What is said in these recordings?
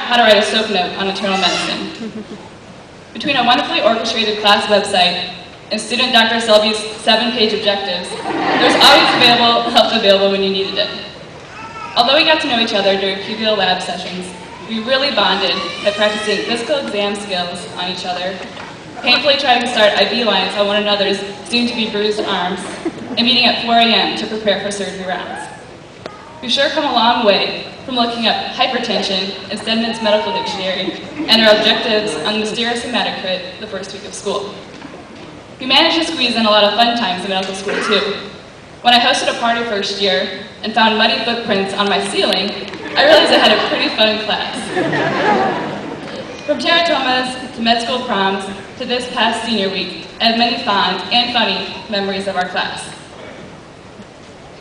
how to write a soap note on internal medicine. Between a wonderfully orchestrated class website and student Dr. Selby's 7-page objectives, there was always help available when you needed it. Although we got to know each other during PBL lab sessions, we really bonded by practicing physical exam skills on each other, painfully trying to start IV lines on one another's soon-to-be bruised arms, and meeting at 4 a.m. to prepare for surgery rounds. We've sure come a long way from looking up hypertension in Stedman's medical dictionary and our objectives on the mysterious hematocrit the first week of school. We managed to squeeze in a lot of fun times in medical school too. When I hosted a party first year and found muddy footprints on my ceiling, I realized I had a pretty fun class. From teratomas to med school proms to this past senior week, I have many fond and funny memories of our class.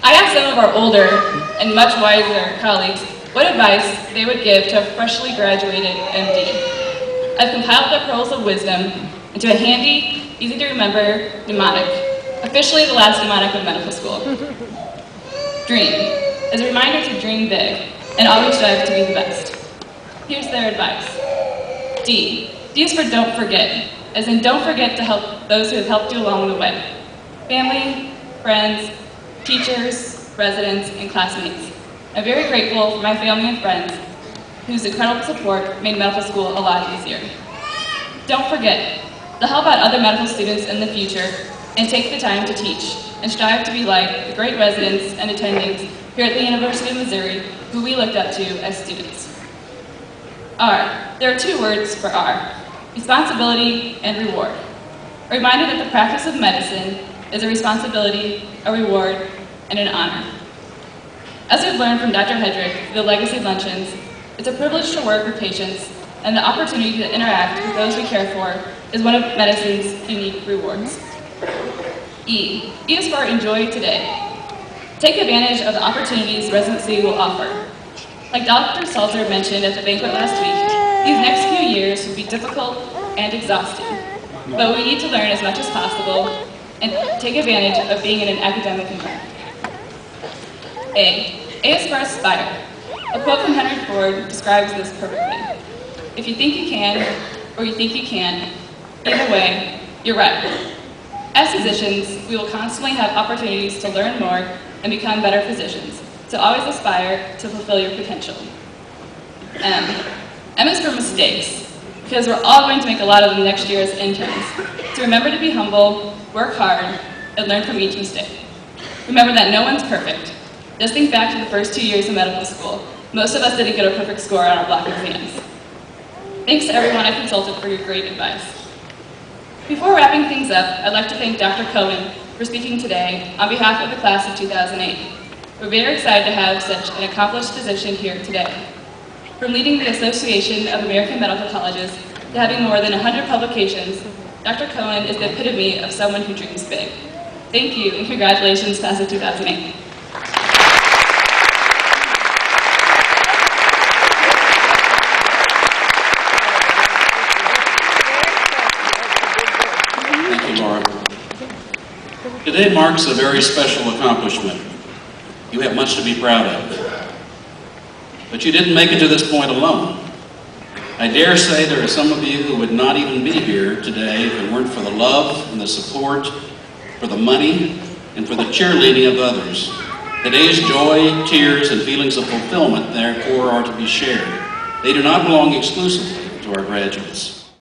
I asked some of our older and much wiser colleagues what advice they would give to a freshly graduated MD. I've compiled their pearls of wisdom into a handy, easy-to-remember mnemonic, officially the last mnemonic of medical school. Dream, as a reminder to dream big and always strive to be the best. Here's their advice. D. D is for don't forget, as in don't forget to help those who have helped you along the way. Family, friends, teachers, residents, and classmates. I'm very grateful for my family and friends whose incredible support made medical school a lot easier. Don't forget to help out other medical students in the future and take the time to teach and strive to be like the great residents and attendings here at the University of Missouri who we looked up to as students. R. There are 2 words for R, responsibility and reward. A reminder that the practice of medicine is a responsibility, a reward, and an honor. As we've learned from Dr. Hedrick, the Legacy Luncheons, it's a privilege to work with patients, and the opportunity to interact with those we care for is one of medicine's unique rewards. E. E is for enjoy today. Take advantage of the opportunities residency will offer. Like Dr. Salzer mentioned at the banquet last week, these next few years will be difficult and exhausting, but we need to learn as much as possible and take advantage of being in an academic environment. A. A is for aspire. A quote from Henry Ford describes this perfectly. If you think you can, or you think you can't, either way, you're right. As physicians, we will constantly have opportunities to learn more and become better physicians, so always aspire to fulfill your potential. M. M is for mistakes, because we're all going to make a lot of them next year as interns. So remember to be humble, work hard, and learn from each mistake. Remember that no one's perfect. Just think back to the first 2 years of medical school. Most of us didn't get a perfect score on our block exams. Thanks to everyone I consulted for your great advice. Before wrapping things up, I'd like to thank Dr. Cohen for speaking today on behalf of the class of 2008. We're very excited to have such an accomplished physician here today. From leading the Association of American Medical Colleges to having more than 100 publications, Dr. Cohen is the epitome of someone who dreams big. Thank you, and congratulations, class of 2008. Today marks a very special accomplishment. You have much to be proud of. But you didn't make it to this point alone. I dare say there are some of you who would not even be here today if it weren't for the love and the support, for the money, and for the cheerleading of others. Today's joy, tears, and feelings of fulfillment, therefore, are to be shared. They do not belong exclusively to our graduates.